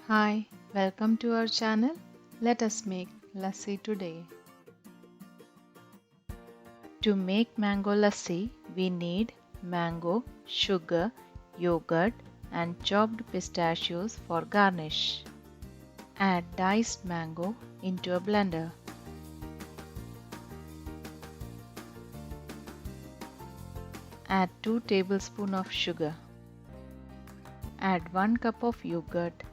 Hi, welcome to our channel. Let us make lassi today. To make mango lassi, we need mango, sugar, yogurt and chopped pistachios for garnish. Add diced mango into a blender. Add 2 tablespoons of sugar. Add 1 cup of yogurt.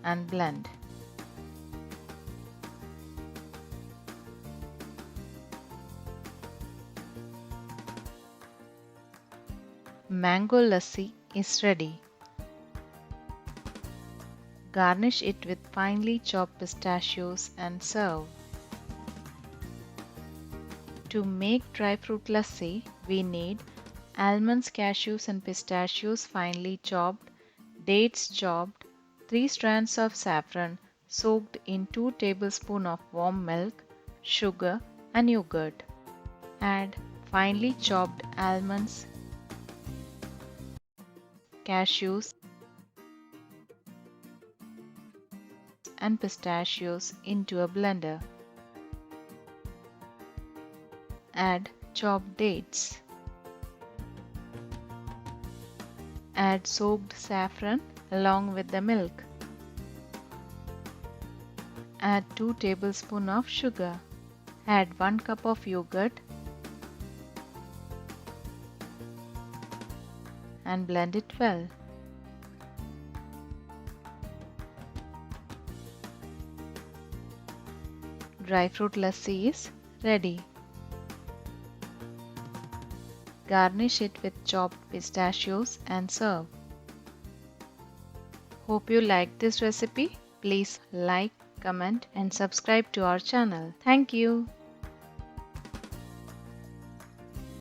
And blend. Mango lassi is ready. Garnish it with finely chopped pistachios and serve. To make dry fruit lassi, we need almonds, cashews and pistachios finely chopped, dates chopped, 3 strands of saffron soaked in 2 tablespoons of warm milk, sugar and yogurt. Add finely chopped almonds, cashews and pistachios into a blender. Add chopped dates. Add soaked saffron along with the milk. Add 2 tablespoons of sugar. Add 1 cup of yogurt and blend it well. Dry fruit lassi is ready. Garnish it with chopped pistachios and serve. Hope you liked this recipe. Please like, comment and subscribe to our channel. Thank you.